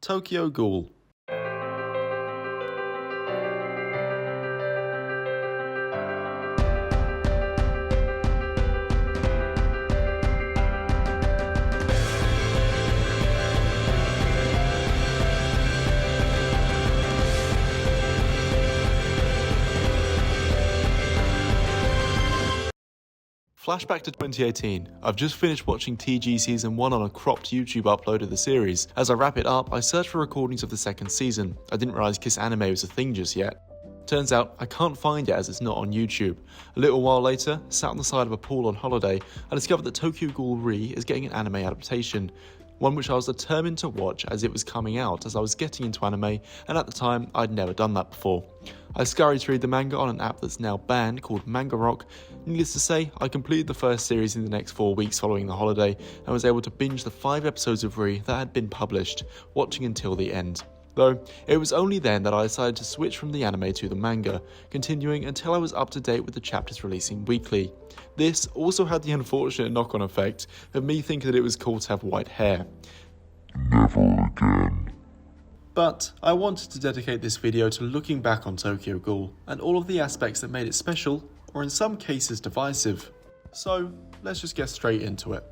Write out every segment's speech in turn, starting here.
Tokyo Ghoul. Flashback to 2018, I've just finished watching TG Season 1 on a cropped YouTube upload of the series. As I wrap it up, I searched for recordings of the second season. I didn't realise Kiss Anime was a thing just yet. Turns out, I can't find it as it's not on YouTube. A little while later, sat on the side of a pool on holiday, I discovered that Tokyo Ghoul Re is getting an anime adaptation. One which I was determined to watch as it was coming out, as I was getting into anime, and at the time, I'd never done that before. I scurried to read the manga on an app that's now banned called Manga. Needless to say, I completed the first series in the next 4 weeks following the holiday, and was able to binge the 5 episodes of Re that had been published, watching until the end. Though, it was only then that I decided to switch from the anime to the manga, continuing until I was up to date with the chapters releasing weekly. This also had the unfortunate knock-on effect of me thinking that it was cool to have white hair. Never again. But I wanted to dedicate this video to looking back on Tokyo Ghoul, and all of the aspects that made it special, or in some cases divisive. So, let's just get straight into it.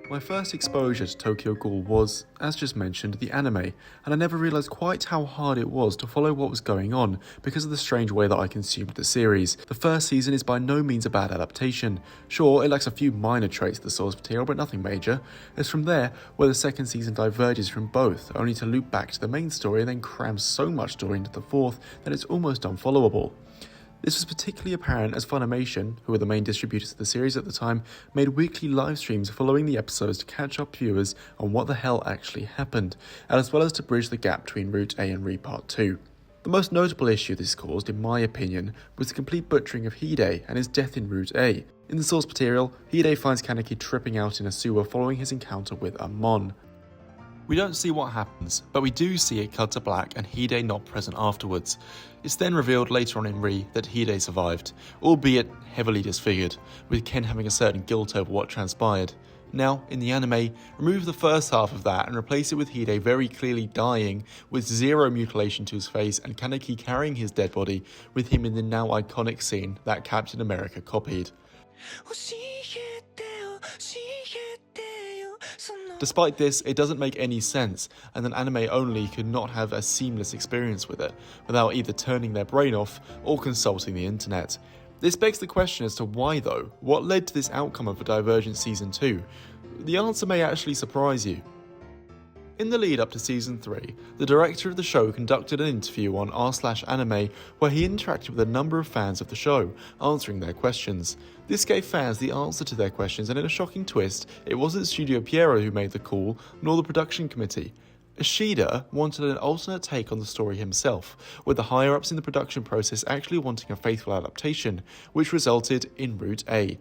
My first exposure to Tokyo Ghoul was, as just mentioned, the anime, and I never realised quite how hard it was to follow what was going on because of the strange way that I consumed the series. The first season is by no means a bad adaptation. Sure, it lacks a few minor traits of the source material, but nothing major. It's from there where the second season diverges from both, only to loop back to the main story and then cram so much story into the fourth that it's almost unfollowable. This was particularly apparent as Funimation, who were the main distributors of the series at the time, made weekly live streams following the episodes to catch up viewers on what the hell actually happened, as well as to bridge the gap between Route A and Re Part 2. The most notable issue this caused, in my opinion, was the complete butchering of Hide and his death in Route A. In the source material, Hide finds Kaneki tripping out in a sewer following his encounter with Amon. We don't see what happens, but we do see it cut to black and Hide not present afterwards. It's then revealed later on in Re that Hide survived, albeit heavily disfigured, with Ken having a certain guilt over what transpired. Now, in the anime, remove the first half of that and replace it with Hide very clearly dying, with zero mutilation to his face and Kaneki carrying his dead body, with him in the now iconic scene that Captain America copied. Despite this, it doesn't make any sense, and an anime only could not have a seamless experience with it, without either turning their brain off or consulting the internet. This begs the question as to why though? What led to this outcome of a Divergent Season 2? The answer may actually surprise you. In the lead up to Season 3, the director of the show conducted an interview on r/anime where he interacted with a number of fans of the show, answering their questions. This gave fans the answer to their questions, and in a shocking twist, it wasn't Studio Pierrot who made the call, nor the production committee. Ishida wanted an alternate take on the story himself, with the higher-ups in the production process actually wanting a faithful adaptation, which resulted in Route A.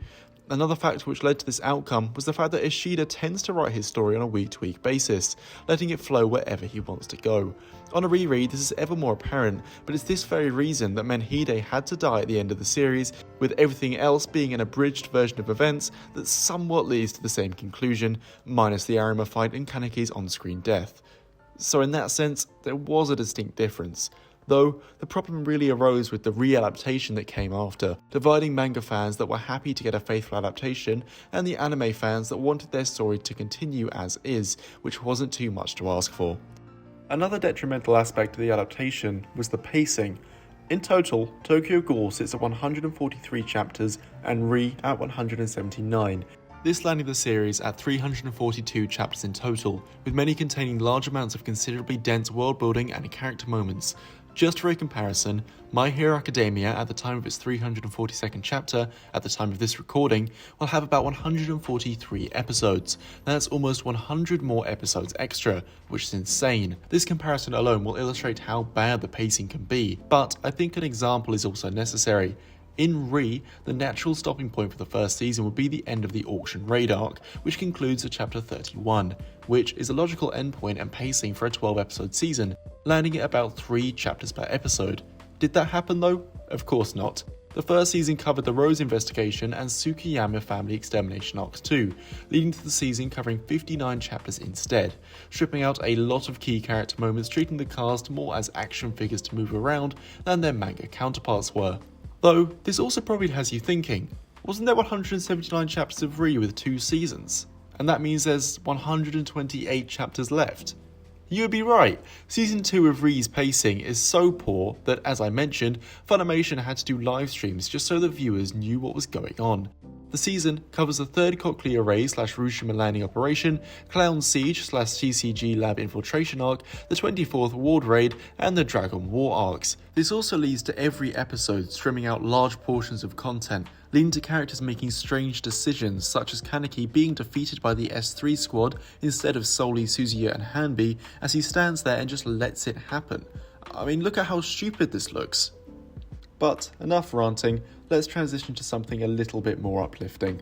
Another factor which led to this outcome was the fact that Ishida tends to write his story on a week-to-week basis, letting it flow wherever he wants to go. On a reread, this is ever more apparent, but it's this very reason that meant Hide had to die at the end of the series, with everything else being an abridged version of events that somewhat leads to the same conclusion, minus the Arima fight and Kaneki's on-screen death. So in that sense, there was a distinct difference. Though, the problem really arose with the re-adaptation that came after, dividing manga fans that were happy to get a faithful adaptation and the anime fans that wanted their story to continue as is, which wasn't too much to ask for. Another detrimental aspect of the adaptation was the pacing. In total, Tokyo Ghoul sits at 143 chapters and Re at 179. This landing the series at 342 chapters in total, with many containing large amounts of considerably dense world building and character moments. Just for a comparison, My Hero Academia at the time of its 342nd chapter, at the time of this recording, will have about 143 episodes. That's almost 100 more episodes extra, which is insane. This comparison alone will illustrate how bad the pacing can be, but I think an example is also necessary. In Re, the natural stopping point for the first season would be the end of the Auction Raid arc, which concludes at chapter 31, which is a logical endpoint and pacing for a 12-episode season, landing at about 3 chapters per episode. Did that happen though? Of course not. The first season covered the Rose investigation and Tsukiyama family extermination arcs too, leading to the season covering 59 chapters instead, stripping out a lot of key character moments, treating the cast more as action figures to move around than their manga counterparts were. Though, this also probably has you thinking, wasn't there 179 chapters of Re with 2 seasons? And that means there's 128 chapters left. You would be right, Season 2 of Re's pacing is so poor that, as I mentioned, Funimation had to do live streams just so that viewers knew what was going on. The season covers the 3rd Cochlear Ray / Rushima landing operation, Clown Siege / CCG lab infiltration arc, the 24th Ward Raid, and the Dragon War arcs. This also leads to every episode trimming out large portions of content, leading to characters making strange decisions, such as Kaneki being defeated by the S3 squad instead of solely Suzuya and Hanbi, as he stands there and just lets it happen. I mean, look at how stupid this looks. But enough ranting, let's transition to something a little bit more uplifting.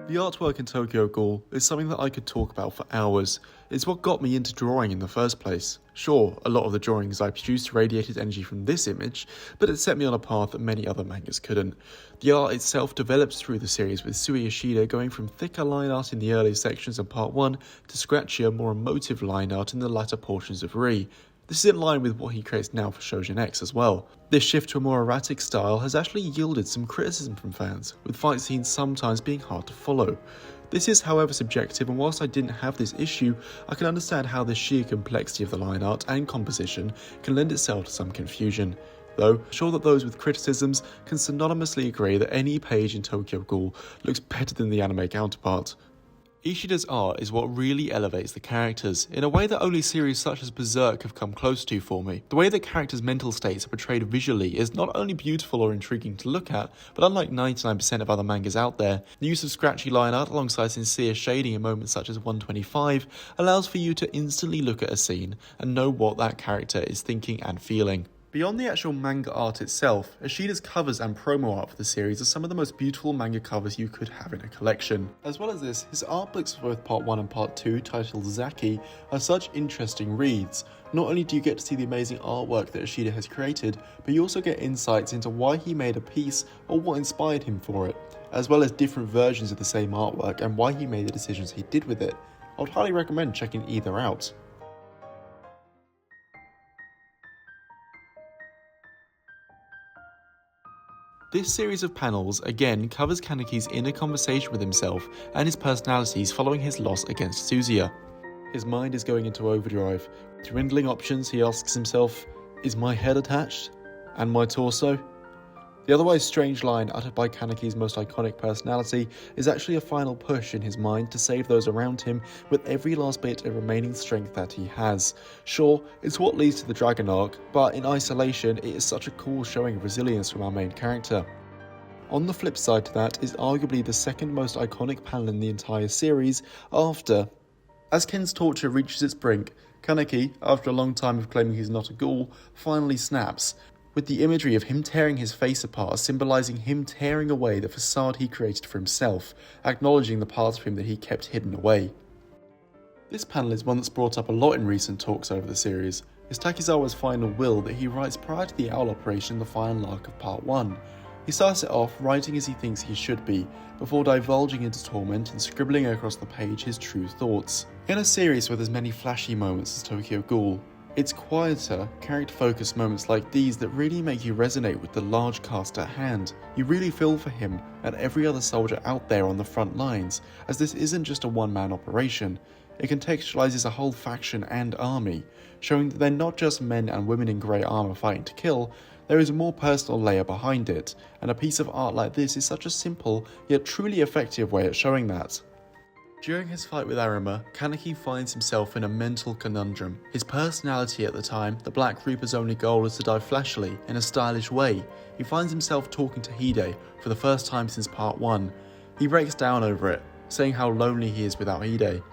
The artwork in Tokyo Ghoul is something that I could talk about for hours. It's what got me into drawing in the first place. Sure, a lot of the drawings I produced radiated energy from this image, but it set me on a path that many other mangas couldn't. The art itself develops through the series, with Sui Ishida going from thicker line art in the early sections of part 1 to scratchier, more emotive line art in the latter portions of Re. This is in line with what he creates now for Shoujo Next as well. This shift to a more erratic style has actually yielded some criticism from fans, with fight scenes sometimes being hard to follow. This is however subjective, and whilst I didn't have this issue, I can understand how the sheer complexity of the line art and composition can lend itself to some confusion. Though, I'm sure that those with criticisms can synonymously agree that any page in Tokyo Ghoul looks better than the anime counterpart. Ishida's art is what really elevates the characters, in a way that only series such as Berserk have come close to for me. The way that characters' mental states are portrayed visually is not only beautiful or intriguing to look at, but unlike 99% of other mangas out there, the use of scratchy line art alongside sincere shading in moments such as 125 allows for you to instantly look at a scene and know what that character is thinking and feeling. Beyond the actual manga art itself, Ishida's covers and promo art for the series are some of the most beautiful manga covers you could have in a collection. As well as this, his art books for both part 1 and part 2, titled Zaki, are such interesting reads. Not only do you get to see the amazing artwork that Ishida has created, but you also get insights into why he made a piece or what inspired him for it, as well as different versions of the same artwork and why he made the decisions he did with it. I would highly recommend checking either out. This series of panels again covers Kaneki's inner conversation with himself and his personalities following his loss against Suzuya. His mind is going into overdrive. Dwindling options, he asks himself, is my head attached? And my torso? The otherwise strange line uttered by Kaneki's most iconic personality is actually a final push in his mind to save those around him with every last bit of remaining strength that he has. Sure, it's what leads to the Dragon arc, but in isolation it is such a cool showing of resilience from our main character. On the flip side to that is arguably the second most iconic panel in the entire series after. As Ken's torture reaches its brink, Kaneki, after a long time of claiming he's not a ghoul, finally snaps, with the imagery of him tearing his face apart symbolising him tearing away the facade he created for himself, acknowledging the parts of him that he kept hidden away. This panel is one that's brought up a lot in recent talks over the series. It's Takizawa's final will that he writes prior to the Owl operation in the final arc of part 1. He starts it off writing as he thinks he should be, before divulging into torment and scribbling across the page his true thoughts. In a series with as many flashy moments as Tokyo Ghoul, it's quieter, character-focused moments like these that really make you resonate with the large cast at hand. You really feel for him and every other soldier out there on the front lines, as this isn't just a one-man operation. It contextualizes a whole faction and army, showing that they're not just men and women in grey armour fighting to kill. There is a more personal layer behind it, and a piece of art like this is such a simple yet truly effective way at showing that. During his fight with Arima, Kaneki finds himself in a mental conundrum. His personality at the time, the Black Reaper's only goal is to die flashily, in a stylish way. He finds himself talking to Hide for the first time since part 1. He breaks down over it, saying how lonely he is without Hide.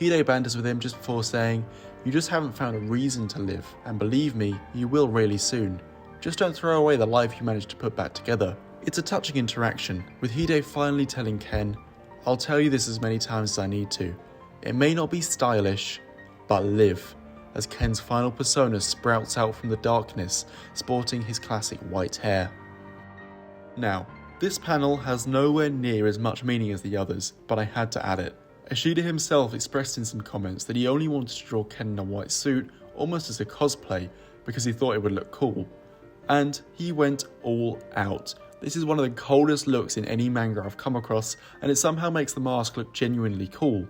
Hide banters with him just before saying, "You just haven't found a reason to live, and believe me, you will really soon. Just don't throw away the life you managed to put back together." It's a touching interaction, with Hide finally telling Ken, "I'll tell you this as many times as I need to. It may not be stylish, but live." as Ken's final persona sprouts out from the darkness, sporting his classic white hair. Now, this panel has nowhere near as much meaning as the others, but I had to add it. Ishida himself expressed in some comments that he only wanted to draw Ken in a white suit, almost as a cosplay, because he thought it would look cool. And he went all out. This is one of the coldest looks in any manga I've come across, and it somehow makes the mask look genuinely cool.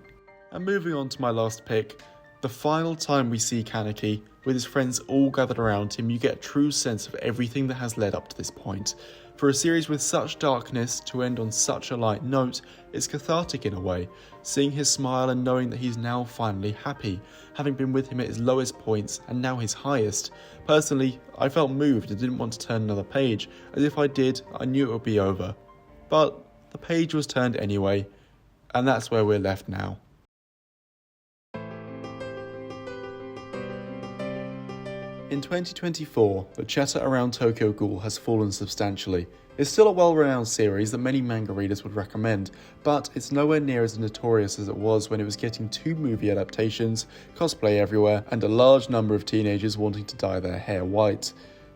And moving on to my last pick, the final time we see Kaneki, with his friends all gathered around him, you get a true sense of everything that has led up to this point. For a series with such darkness to end on such a light note, it's cathartic in a way, seeing his smile and knowing that he's now finally happy, having been with him at his lowest points and now his highest. Personally, I felt moved and didn't want to turn another page, as if I did, I knew it would be over. But the page was turned anyway, and that's where we're left now. In 2024, the chatter around Tokyo Ghoul has fallen substantially. It's still a well-renowned series that many manga readers would recommend, but it's nowhere near as notorious as it was when it was getting 2 movie adaptations, cosplay everywhere, and a large number of teenagers wanting to dye their hair white.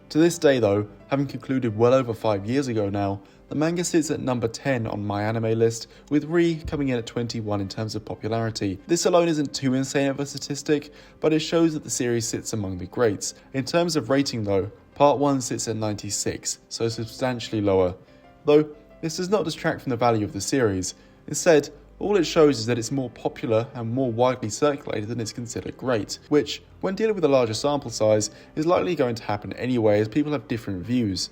To this day though, having concluded well over 5 years ago now, the manga sits at number 10 on my anime list, with Re coming in at 21 in terms of popularity. This alone isn't too insane of a statistic, but it shows that the series sits among the greats. In terms of rating though, Part 1 sits at 96, so substantially lower. Though, this does not distract from the value of the series. Instead, all it shows is that it's more popular and more widely circulated than it's considered great, which, when dealing with a larger sample size, is likely going to happen anyway as people have different views.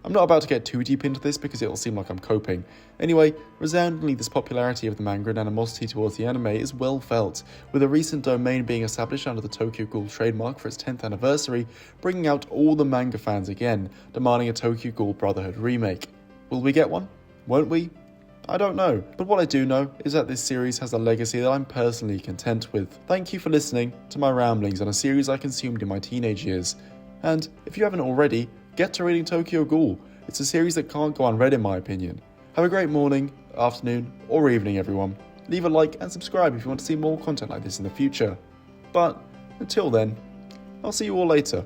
I'm not about to get too deep into this because it'll seem like I'm coping. Anyway, resoundingly this popularity of the manga and animosity towards the anime is well felt, with a recent domain being established under the Tokyo Ghoul trademark for its 10th anniversary, bringing out all the manga fans again, demanding a Tokyo Ghoul Brotherhood remake. Will we get one? Won't we? I don't know, but what I do know is that this series has a legacy that I'm personally content with. Thank you for listening to my ramblings on a series I consumed in my teenage years. And if you haven't already, get to reading Tokyo Ghoul. It's a series that can't go unread in my opinion. Have a great morning, afternoon, or evening everyone. Leave a like and subscribe if you want to see more content like this in the future. But until then, I'll see you all later.